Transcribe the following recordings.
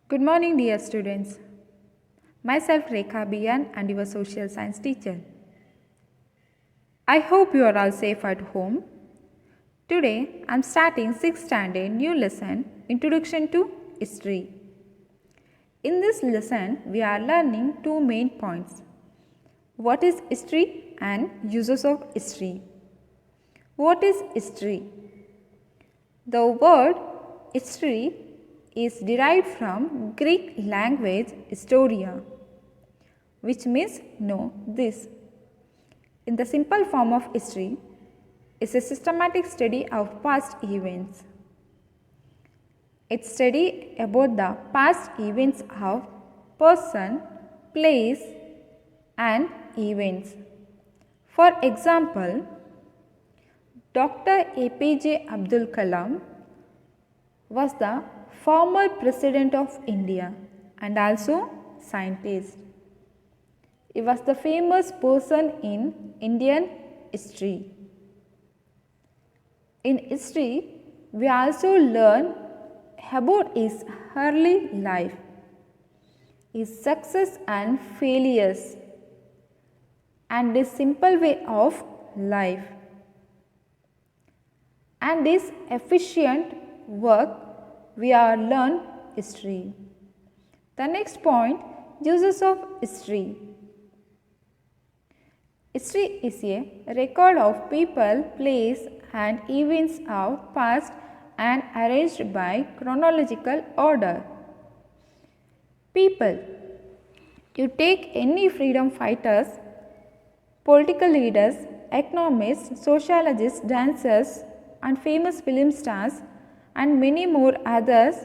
Good morning, dear students. Myself Rekha Biyan and your social science teacher. I hope you are all safe at home. Today I am starting 6th standard new lesson Introduction to History. In this lesson we are learning two main points. What is history and uses of history? What is history? The word history is derived from Greek language historia, which means know this. In the simple form of history is a systematic study of past events. It study about the past events of person, place and events. For example, Dr. APJ Abdul Kalam was the former president of India and also scientist. He was the famous person in Indian history. In history, we also learn about his early life, his success and failures, and his simple way of life, and his efficient work. We are learn history. The next point, uses of history. History is a record of people, place and events of past and arranged by chronological order. People. You take any freedom fighters, political leaders, economists, sociologists, dancers and famous film stars and many more others,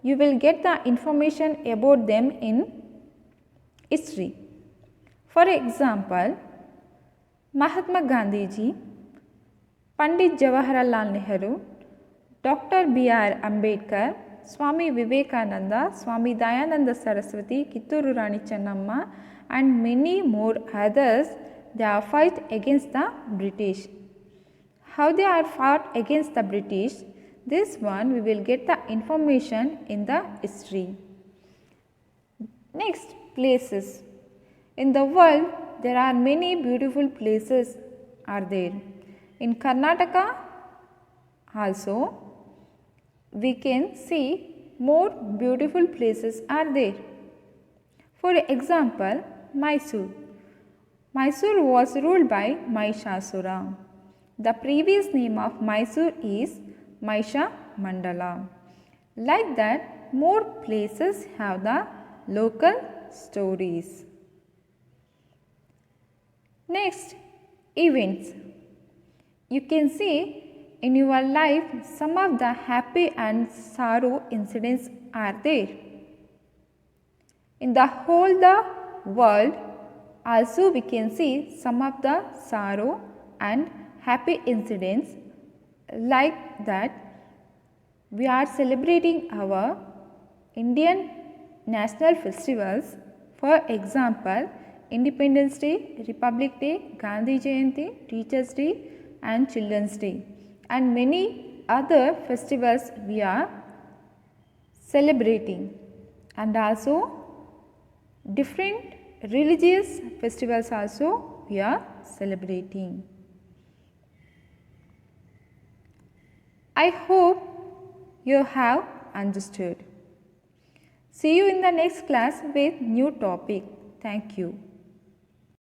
you will get the information about them in history. For example, Mahatma Gandhi ji, Pandit Jawaharlal Nehru, Dr. B.R. Ambedkar, Swami Vivekananda, Swami Dayananda Saraswati, Kitturu Rani Chennamma and many more others, they are fight against the British. How they are fought against the British? This one we will get the information in the history. Next, places. In the world, there are many beautiful places are there. In Karnataka also, we can see more beautiful places are there. For example, Mysore. Mysore was ruled by Mahishasura. The previous name of Mysore is Mahisha Mandala. Like that, more places have the local stories. Next, events. You can see in your life some of the happy and sorrow incidents are there. In the whole the world, also we can see some of the sorrow and happy incidents. Like that, we are celebrating our Indian national festivals. For example, Independence Day, Republic Day, Gandhi Jayanti, Teachers Day and Children's Day and many other festivals we are celebrating, and also different religious festivals also we are celebrating. I hope you have understood. See you in the next class with new topic. Thank you.